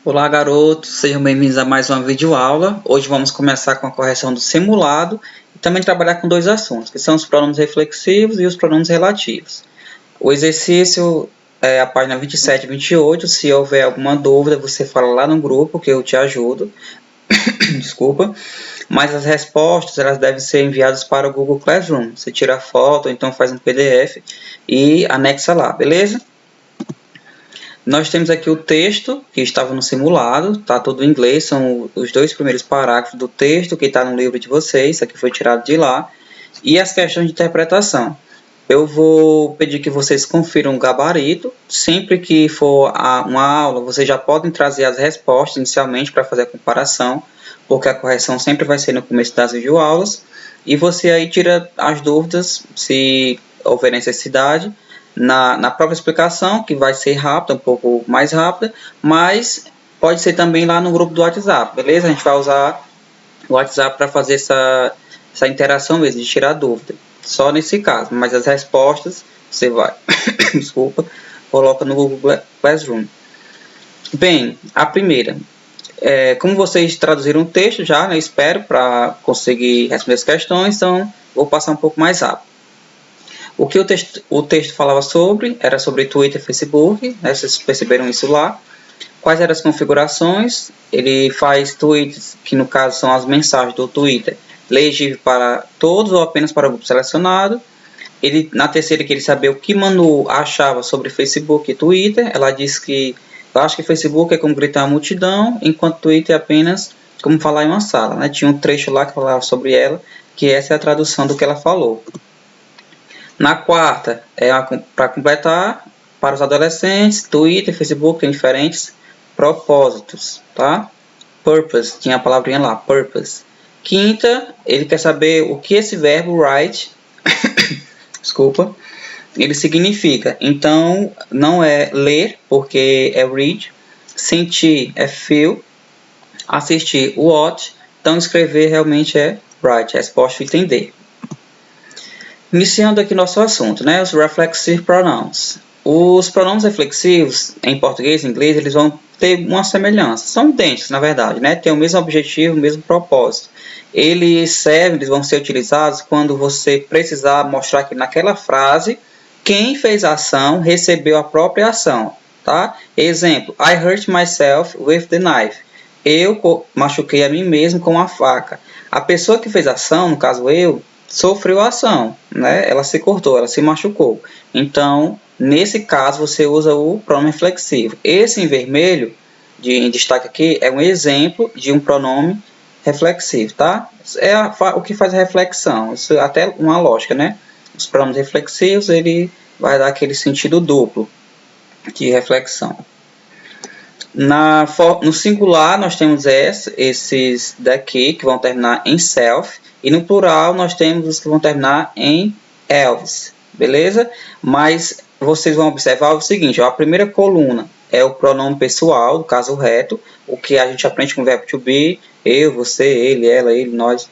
Olá, garotos, sejam bem-vindos a mais uma videoaula. Hoje vamos começar com a correção do simulado e também trabalhar com dois assuntos, que são os pronomes reflexivos e os pronomes relativos. O exercício é a página 27 e 28. Se houver alguma dúvida, você fala lá no grupo que eu te ajudo. Desculpa. Mas as respostas elas devem ser enviadas para o Google Classroom. Você tira a foto, ou então faz um PDF e anexa lá, beleza? Nós temos aqui o texto que estava no simulado, está tudo em inglês, são os dois primeiros parágrafos do texto que está no livro de vocês, isso aqui foi tirado de lá, e as questões de interpretação. Eu vou pedir que vocês confiram o gabarito, sempre que for uma aula, vocês já podem trazer as respostas inicialmente para fazer a comparação, porque a correção sempre vai ser no começo das videoaulas, e você aí tira as dúvidas, se houver necessidade, na própria explicação, que vai ser rápida, um pouco mais rápida, mas pode ser também lá no grupo do WhatsApp, beleza? A gente vai usar o WhatsApp para fazer essa interação mesmo, de tirar dúvida. Só nesse caso, mas as respostas você vai, desculpa, coloca no Google Classroom. Bem, a primeira, como vocês traduziram o texto já, né, espero, para conseguir responder as questões, então vou passar um pouco mais rápido. O que o texto falava sobre, era sobre Twitter e Facebook, né, vocês perceberam isso lá. Quais eram as configurações? Ele faz tweets, que no caso são as mensagens do Twitter, legível para todos ou apenas para o grupo selecionado. Na terceira, que ele sabia o que Manu achava sobre Facebook e Twitter. Ela disse que eu acho que Facebook é como gritar a multidão, enquanto Twitter é apenas como falar em uma sala, né? Tinha um trecho lá que falava sobre ela, que essa é a tradução do que ela falou. Na quarta, para completar, para os adolescentes, Twitter e Facebook têm diferentes propósitos, tá? Purpose, tinha a palavrinha lá, purpose. Quinta, ele quer saber o que esse verbo write, desculpa, ele significa. Então, não é ler, porque é read, sentir é feel, assistir watch, então escrever realmente é write, a resposta é entender. Iniciando aqui nosso assunto, né? Os reflexive pronouns. Os pronomes reflexivos, em português e inglês, eles vão ter uma semelhança. São idênticos, na verdade, né? Tem o mesmo objetivo, o mesmo propósito. Eles vão ser utilizados quando você precisar mostrar que naquela frase, quem fez a ação recebeu a própria ação, tá? Exemplo, I hurt myself with the knife. Eu machuquei a mim mesmo com a faca. A pessoa que fez a ação, no caso eu, sofreu a ação, né? Ela se cortou, ela se machucou. Então, nesse caso, você usa o pronome reflexivo. Esse em vermelho, em destaque aqui, é um exemplo de um pronome reflexivo, tá? É o que faz a reflexão. Isso é até uma lógica, né? Os pronomes reflexivos, ele vai dar aquele sentido duplo de reflexão. No singular, nós temos esses daqui, que vão terminar em self, e no plural, nós temos os que vão terminar em elves, beleza? Mas vocês vão observar o seguinte, ó, a primeira coluna é o pronome pessoal, do caso reto, o que a gente aprende com o verbo to be, eu, você, ele, ela, ele, nós.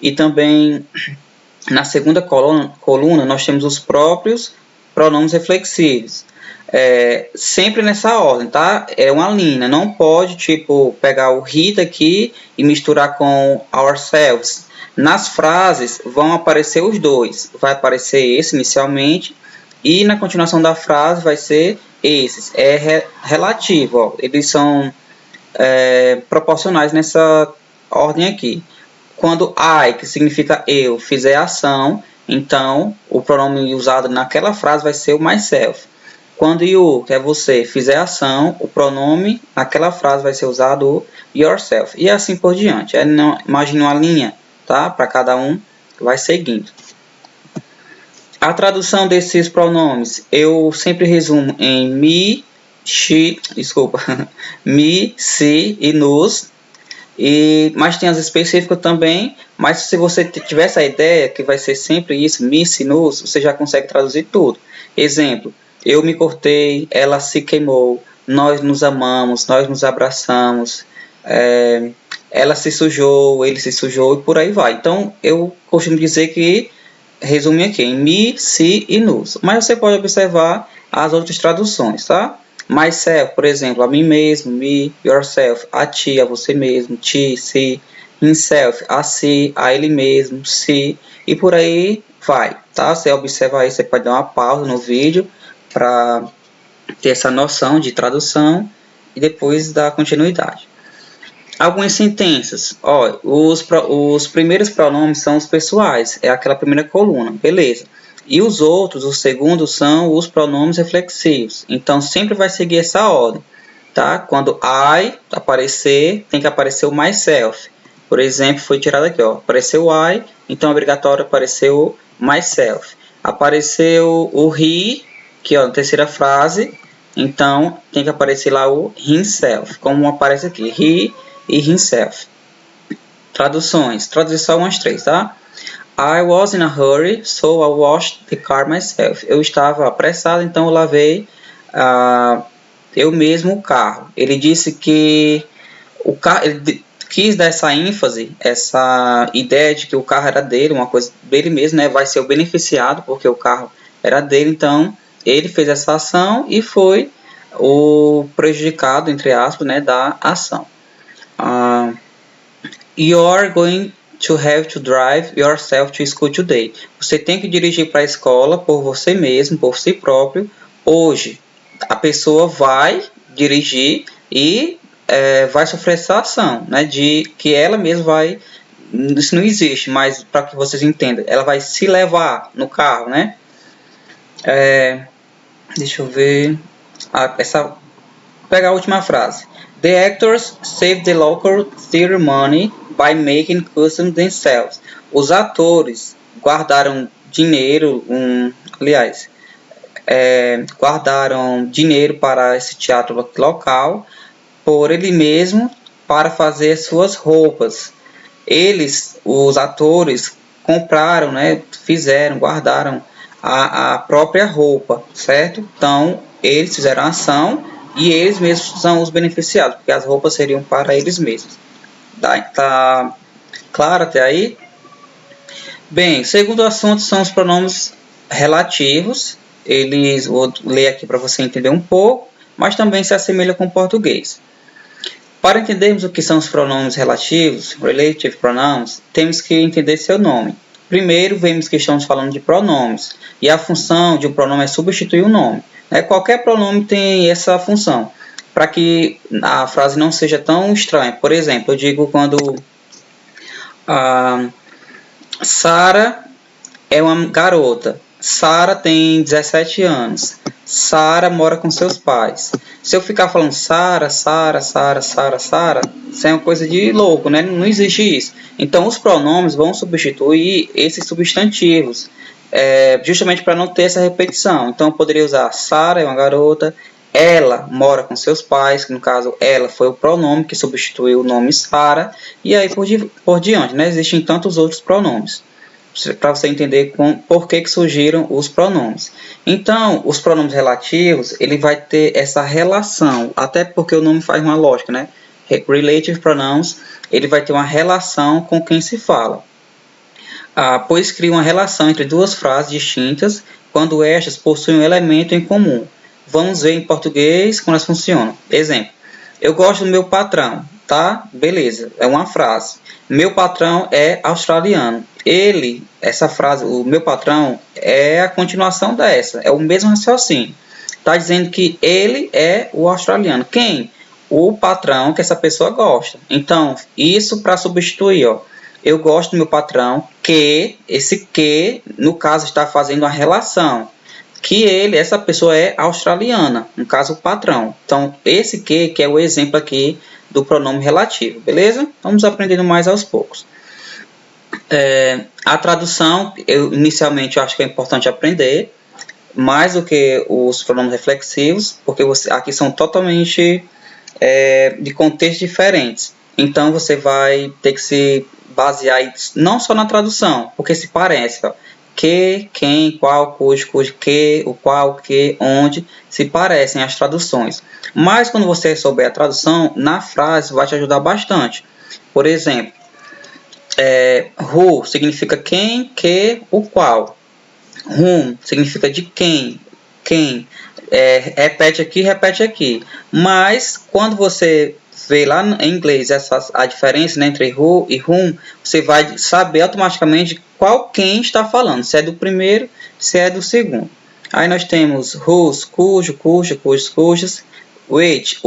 E também, na segunda coluna nós temos os próprios pronomes reflexivos. Sempre nessa ordem, tá? É uma linha, não pode, tipo, pegar o he daqui e misturar com ourselves. Nas frases vão aparecer os dois, vai aparecer esse inicialmente e na continuação da frase vai ser esses. É relativo, ó. Eles são proporcionais nessa ordem aqui. Quando I, que significa eu, fizer ação, então o pronome usado naquela frase vai ser o myself. Quando you, que é você, fizer ação, o pronome naquela frase vai ser usado o yourself. E assim por diante. Imagine uma linha, tá? Para cada um, vai seguindo. A tradução desses pronomes, eu sempre resumo em me, she, me, se e nos. Mas tem as específicas também, mas se você tiver essa ideia, que vai ser sempre isso, me, se, nos, você já consegue traduzir tudo. Exemplo, eu me cortei, ela se queimou, nós nos amamos, nós nos abraçamos, ela se sujou, ele se sujou e por aí vai. Então, eu costumo dizer que resume aqui em me, se e nos. Mas você pode observar as outras traduções, tá? Myself, por exemplo, a mim mesmo, me, yourself, a ti, a você mesmo, ti, si, himself, a si, a ele mesmo, si, e por aí vai, tá? Você observa aí, você pode dar uma pausa no vídeo para ter essa noção de tradução e depois dar continuidade. Algumas sentenças, ó, os primeiros pronomes são os pessoais, é aquela primeira coluna, beleza. E os outros, os segundos, são os pronomes reflexivos. Então, sempre vai seguir essa ordem, tá? Quando I aparecer, tem que aparecer o myself. Por exemplo, foi tirado aqui, ó. Apareceu o I, então é obrigatório aparecer o myself. Apareceu o he, que ó, na terceira frase, então tem que aparecer lá o himself, como aparece aqui, he e himself. Traduções. Traduzir só umas três, tá? I was in a hurry, so I washed the car myself. Eu estava apressado, então eu lavei eu mesmo o carro. Ele disse que o carro, ele quis dar essa ênfase, essa ideia de que o carro era dele, uma coisa dele mesmo, né? Vai ser o beneficiado porque o carro era dele, então ele fez essa ação e foi o prejudicado, entre aspas, né, da ação. You're going to have to drive yourself to school today. Você tem que dirigir para a escola por você mesmo, por si próprio, hoje. A pessoa vai dirigir e vai sofrer essa ação, né, de que ela mesma vai... Isso não existe, mas para que vocês entendam, ela vai se levar no carro, né? Deixa eu ver... Pegar a última frase. The actors saved the local theater money by making costumes themselves. Os atores guardaram dinheiro, guardaram dinheiro para esse teatro local por ele mesmo para fazer suas roupas. Eles, os atores, compraram, né, fizeram, guardaram a própria roupa, certo? Então, eles fizeram a ação e eles mesmos são os beneficiados, porque as roupas seriam para eles mesmos. Tá claro até aí? Bem, o segundo assunto são os pronomes relativos. Eles, vou ler aqui para você entender um pouco, mas também se assemelha com o português. Para entendermos o que são os pronomes relativos, relative pronouns, temos que entender seu nome. Primeiro, vemos que estamos falando de pronomes, e a função de um pronome é substituir o nome. Qualquer pronome tem essa função, para que a frase não seja tão estranha. Por exemplo, eu digo quando Sara é uma garota. Sara tem 17 anos. Sara mora com seus pais. Se eu ficar falando Sara, Sara, Sara, Sara, Sara, isso é uma coisa de louco, né? Não existe isso. Então, os pronomes vão substituir esses substantivos, justamente para não ter essa repetição. Então, eu poderia usar Sara é uma garota, ela mora com seus pais, que no caso ela foi o pronome que substituiu o nome Sara, e aí por diante, né? Existem tantos outros pronomes, para você entender por que surgiram os pronomes. Então, os pronomes relativos, ele vai ter essa relação, até porque o nome faz uma lógica, né? Relative pronouns, ele vai ter uma relação com quem se fala, pois cria uma relação entre duas frases distintas quando estas possuem um elemento em comum. Vamos ver em português como elas funcionam. Exemplo, eu gosto do meu patrão, tá? Beleza, é uma frase. Meu patrão é australiano. Ele, essa frase, o meu patrão, é a continuação dessa, é o mesmo raciocínio. Está dizendo que ele é o australiano. Quem? O patrão que essa pessoa gosta. Então, isso para substituir, ó. Eu gosto do meu patrão, que, esse que, no caso, está fazendo uma relação. Que ele, essa pessoa é australiana, no caso, o patrão. Então, esse que é o exemplo aqui do pronome relativo, beleza? Vamos aprendendo mais aos poucos. A tradução, inicialmente eu acho que é importante aprender, mais do que os pronomes reflexivos, porque aqui são totalmente de contextos diferentes. Então, você vai ter que se basear não só na tradução, porque se parece, ó, que, quem, qual, cujo, que, o qual, que, onde, se parecem as traduções. Mas quando você souber a tradução, na frase vai te ajudar bastante. Por exemplo, who significa quem, que, o qual. Whom significa de quem, quem. repete aqui, repete aqui. Mas quando você vê lá em inglês a diferença, né, entre who e whom, você vai saber automaticamente qual quem está falando, se é do primeiro, se é do segundo. Aí nós temos whose, cujo, cuja, cujos, cujas, which,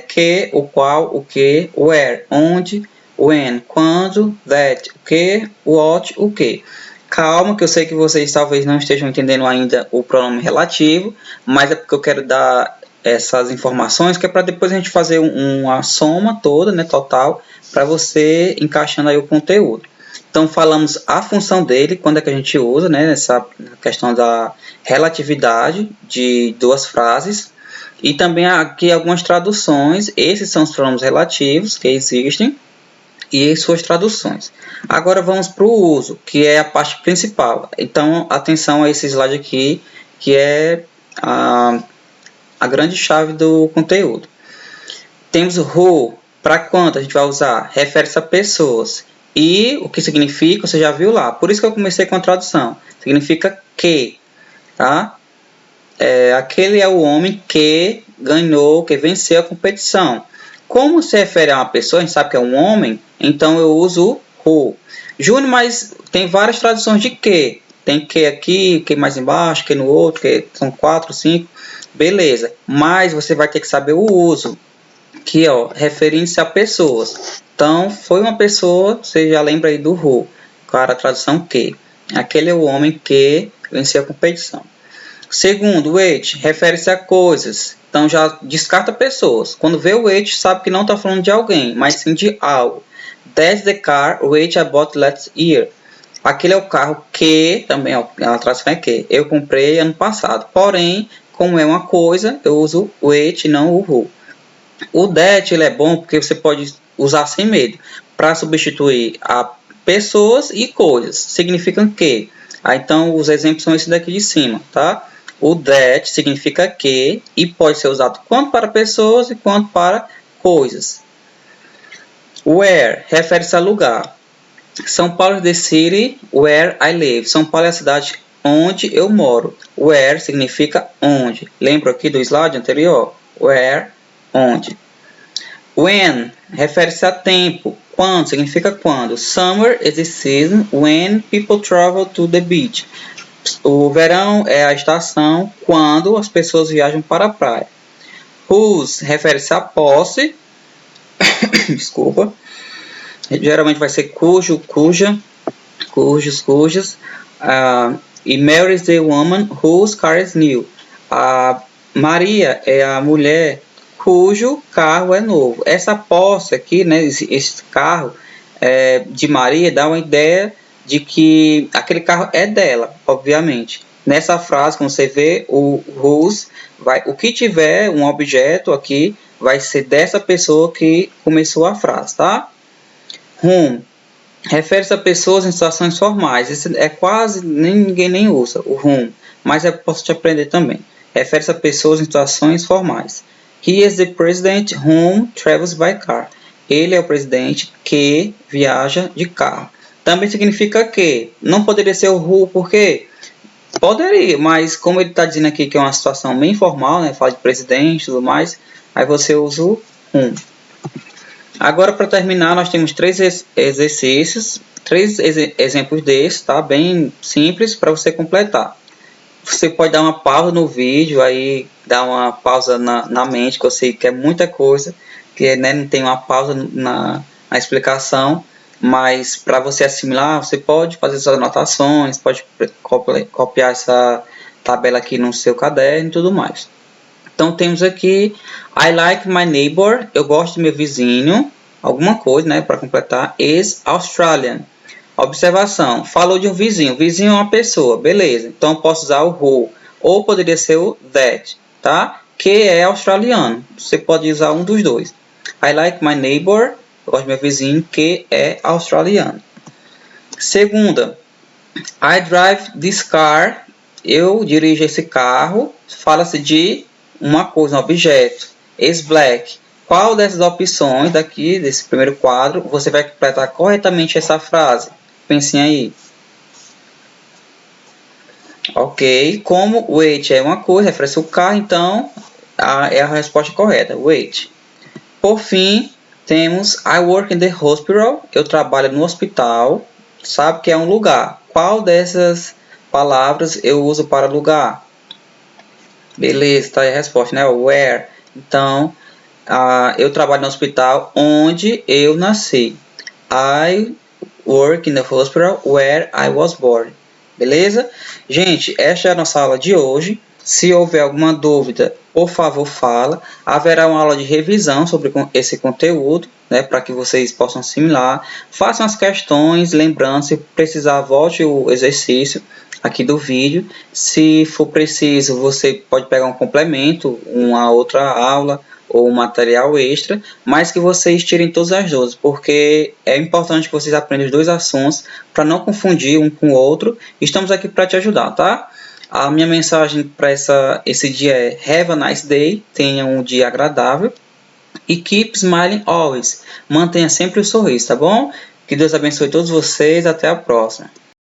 que, o qual, o que, where, onde, when, quando, that, o que, what, o que. Calma, que eu sei que vocês talvez não estejam entendendo ainda o pronome relativo, mas é porque eu quero dar essas informações, que é para depois a gente fazer uma soma toda, né, total, para você encaixando aí o conteúdo. Então, falamos a função dele, quando é que a gente usa, né, essa questão da relatividade de duas frases, e também aqui algumas traduções. Esses são os pronomes relativos que existem, e suas traduções. Agora vamos para o uso, que é a parte principal. Então, atenção a esse slide aqui, que é a grande chave do conteúdo. Temos o who, para quanto a gente vai usar? Refere-se a pessoas. E o que significa, você já viu lá. Por isso que eu comecei com a tradução. Significa que, tá? Aquele é o homem que ganhou, que venceu a competição. Como se refere a uma pessoa, a gente sabe que é um homem, então eu uso o who. Júnior, mas tem várias traduções de que. Tem que aqui, que mais embaixo, que no outro, que são 4, 5. Beleza, mas você vai ter que saber o uso, que ó, referindo-se a pessoas. Então, foi uma pessoa, você já lembra aí do who, claro, a tradução que. Aquele é o homem que venceu a competição. Segundo, o which, refere-se a coisas. Então, já descarta pessoas. Quando vê o which, sabe que não está falando de alguém, mas sim de algo. That's the car which I bought last year. Aquele é o carro que, também a tradução é que, eu comprei ano passado. Porém, como é uma coisa, eu uso o which e não o who. O that ele é bom porque você pode usar sem medo para substituir a pessoas e coisas. Significam que. Então, os exemplos são esses daqui de cima, tá? O that significa que e pode ser usado quanto para pessoas e quanto para coisas. Where refere-se a lugar. São Paulo is the city where I live. São Paulo é a cidade onde eu moro. Where significa onde. Lembra aqui do slide anterior? Where, onde. When refere-se a tempo. Quando significa quando. Summer is the season when people travel to the beach. O verão é a estação quando as pessoas viajam para a praia. Whose refere-se a posse. Desculpa. Geralmente vai ser cujo, cuja, cujos, cujas. E Mary is the woman whose car is new. A Maria é a mulher cujo carro é novo. Essa posse aqui, né, esse carro de Maria dá uma ideia de que aquele carro é dela, obviamente. Nessa frase, como você vê, o whose, o que tiver um objeto aqui, vai ser dessa pessoa que começou a frase, tá? Whom refere-se a pessoas em situações formais. Esse é quase ninguém nem usa, o whom, mas eu posso te aprender também. Refere-se a pessoas em situações formais. He is the president whom travels by car. Ele é o presidente que viaja de carro. Também significa que. Não poderia ser o who, por quê? Poderia, mas como ele está dizendo aqui que é uma situação bem informal, né? Fala de presidente e tudo mais, aí você usa o whom. Agora, para terminar, nós temos 3 exercícios, 3 exemplos desses, tá? Bem simples para você completar. Você pode dar uma pausa no vídeo, aí dar uma pausa na mente, que eu sei que é muita coisa, que né, não tem uma pausa na explicação, mas para você assimilar, você pode fazer suas anotações, pode copiar essa tabela aqui no seu caderno e tudo mais. Então temos aqui, I like my neighbor, eu gosto do meu vizinho, alguma coisa, né, para completar, is Australian. Observação, falou de um vizinho, o vizinho é uma pessoa, beleza, então eu posso usar o who, ou poderia ser o that, tá? Que é australiano, você pode usar um dos dois. I like my neighbor, eu gosto do meu vizinho, que é australiano. Segunda, I drive this car, eu dirijo esse carro, fala-se de uma coisa, um objeto, is black. Qual dessas opções daqui, desse primeiro quadro, você vai completar corretamente essa frase? Pensem aí. Ok, como wait é uma coisa, refere-se ao carro, então é a resposta correta, wait. Por fim, temos I work in the hospital, eu trabalho no hospital, sabe que é um lugar. Qual dessas palavras eu uso para lugar? Beleza, tá aí a resposta, né? Where. Então, eu trabalho no hospital onde eu nasci. I work in the hospital where I was born. Beleza? Gente, esta é a nossa aula de hoje. Se houver alguma dúvida, por favor, fala. Haverá uma aula de revisão sobre esse conteúdo, né, para que vocês possam assimilar. Façam as questões, lembrando, se precisar, volte o exercício aqui do vídeo. Se for preciso, você pode pegar um complemento, uma outra aula ou um material extra, mas que vocês tirem todas as dúvidas, porque é importante que vocês aprendam os dois assuntos para não confundir um com o outro. Estamos aqui para te ajudar, tá? A minha mensagem para esse dia é Have a nice day, tenha um dia agradável e keep smiling always, mantenha sempre o sorriso, tá bom? Que Deus abençoe todos vocês, até a próxima.